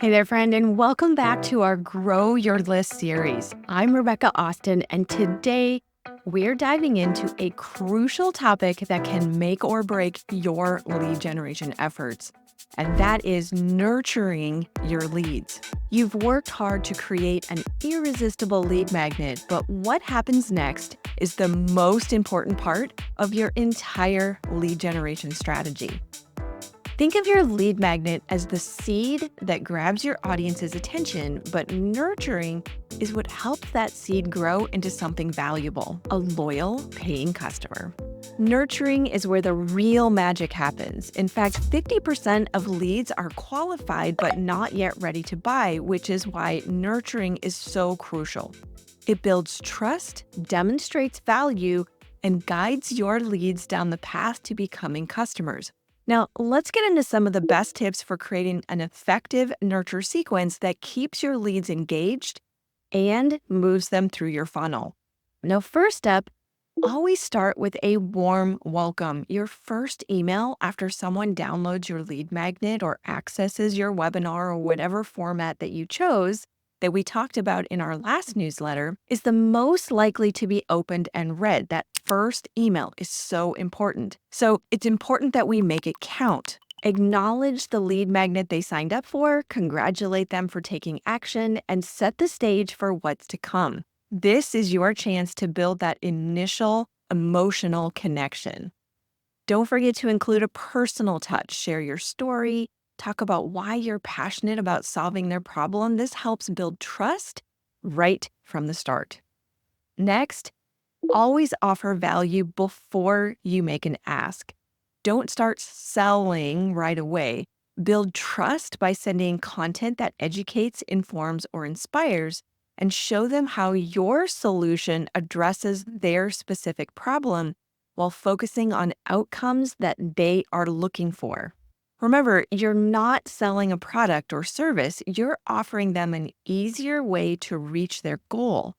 Hey there, friend, and welcome back to our Grow Your List series. I'm Rebecca Austin, and today we're diving into a crucial topic that can make or break your lead generation efforts, and that is nurturing your leads. You've worked hard to create an irresistible lead magnet, but what happens next is the most important part of your entire lead generation strategy. Think of your lead magnet as the seed that grabs your audience's attention, but nurturing is what helps that seed grow into something valuable, a loyal, paying customer. Nurturing is where the real magic happens. In fact, 50% of leads are qualified but not yet ready to buy, which is why nurturing is so crucial. It builds trust, demonstrates value, and guides your leads down the path to becoming customers. Now, let's get into some of the best tips for creating an effective nurture sequence that keeps your leads engaged and moves them through your funnel. Now, first up, always start with a warm welcome. Your first email after someone downloads your lead magnet or accesses your webinar or whatever format that you chose that we talked about in our last newsletter is the most likely to be opened and read. That first email is so important. So it's important that we make it count. Acknowledge the lead magnet they signed up for, congratulate them for taking action, and set the stage for what's to come. This is your chance to build that initial emotional connection. Don't forget to include a personal touch. Share your story. Talk about why you're passionate about solving their problem. This helps build trust right from the start. Next, always offer value before you make an ask. Don't start selling right away. Build trust by sending content that educates, informs, or inspires, and show them how your solution addresses their specific problem while focusing on outcomes that they are looking for. Remember, you're not selling a product or service, you're offering them an easier way to reach their goal.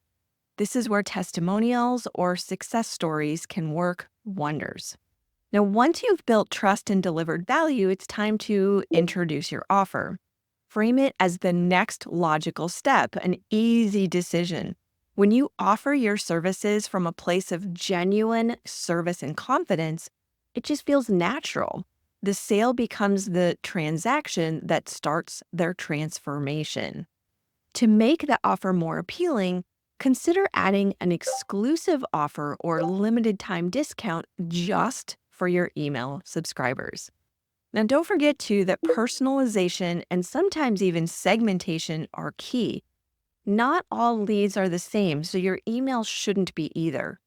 This is where testimonials or success stories can work wonders. Now, once you've built trust and delivered value, it's time to introduce your offer. Frame it as the next logical step, an easy decision. When you offer your services from a place of genuine service and confidence, it just feels natural. The sale becomes the transaction that starts their transformation. To make the offer more appealing, consider adding an exclusive offer or limited time discount just for your email subscribers. Now, don't forget too that personalization and sometimes even segmentation are key. Not all leads are the same, so your email shouldn't be either.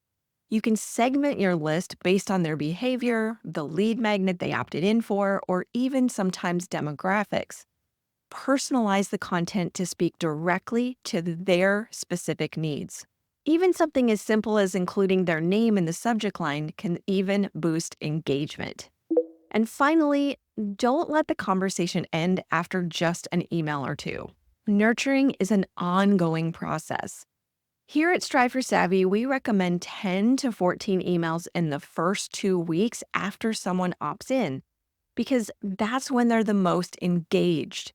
You can segment your list based on their behavior, the lead magnet they opted in for, or even sometimes demographics. Personalize the content to speak directly to their specific needs. Even something as simple as including their name in the subject line can even boost engagement. And finally, don't let the conversation end after just an email or two. Nurturing is an ongoing process. Here at Strive for Savvy, we recommend 10 to 14 emails in the first 2 weeks after someone opts in, because that's when they're the most engaged.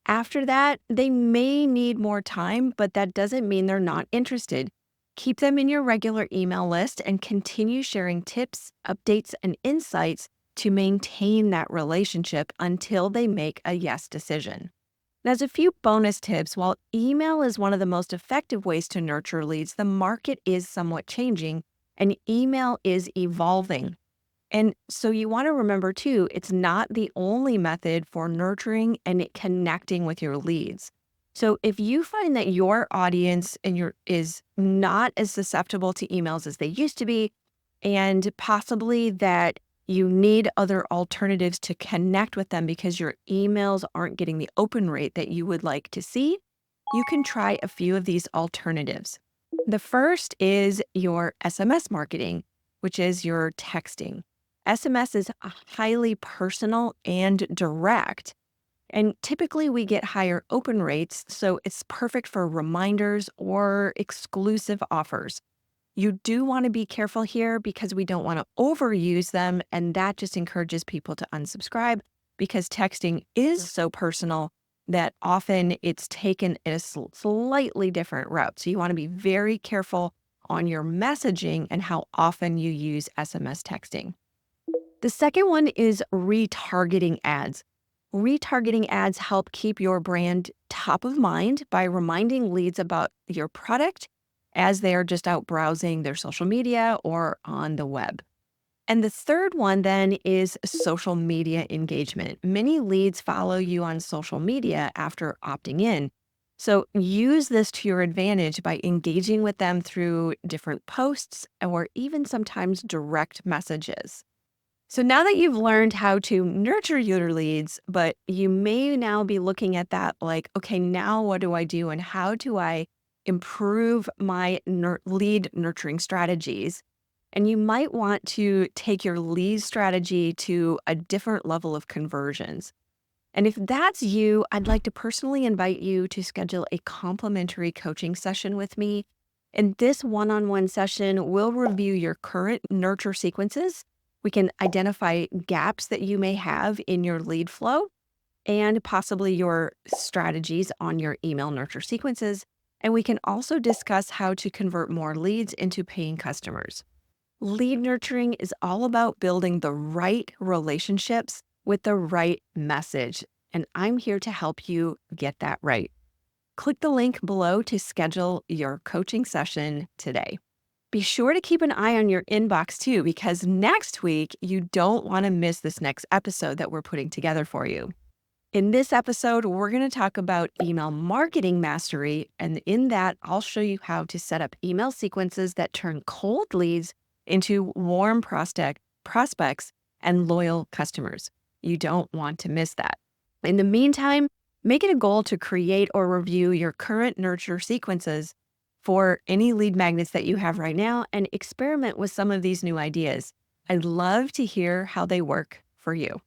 After that, they may need more time, but that doesn't mean they're not interested. Keep them in your regular email list and continue sharing tips, updates, and insights to maintain that relationship until they make a yes decision. Now, as a few bonus tips, while email is one of the most effective ways to nurture leads, the market is somewhat changing and email is evolving. And so you want to remember too, it's not the only method for nurturing and connecting with your leads. So if you find that your audience is not as susceptible to emails as they used to be, and possibly that you need other alternatives to connect with them because your emails aren't getting the open rate that you would like to see, you can try a few of these alternatives. The first is your SMS marketing, which is your texting. SMS is highly personal and direct, and typically we get higher open rates, so it's perfect for reminders or exclusive offers. You do want to be careful here because we don't want to overuse them, and that just encourages people to unsubscribe because texting is so personal that often it's taken a slightly different route. So you want to be very careful on your messaging and how often you use SMS texting. The second one is retargeting ads. Retargeting ads help keep your brand top of mind by reminding leads about your product as they're just out browsing their social media or on the web. And the third one then is social media engagement. Many leads follow you on social media after opting in. So use this to your advantage by engaging with them through different posts or even sometimes direct messages. So now that you've learned how to nurture your leads, but you may now be looking at that like, okay, now what do I do and how do I improve my lead nurturing strategies? And you might want to take your lead strategy to a different level of conversions. And if that's you, I'd like to personally invite you to schedule a complimentary coaching session with me. In this one-on-one session, we'll review your current nurture sequences. We can identify gaps that you may have in your lead flow and possibly your strategies on your email nurture sequences. And we can also discuss how to convert more leads into paying customers. Lead nurturing is all about building the right relationships with the right message, and I'm here to help you get that right. Click the link below to schedule your coaching session today. Be sure to keep an eye on your inbox too, because next week you don't want to miss this next episode that we're putting together for you. In this episode, we're going to talk about email marketing mastery, and in that, I'll show you how to set up email sequences that turn cold leads into warm prospects and loyal customers. You don't want to miss that. In the meantime, make it a goal to create or review your current nurture sequences for any lead magnets that you have right now and experiment with some of these new ideas. I'd love to hear how they work for you.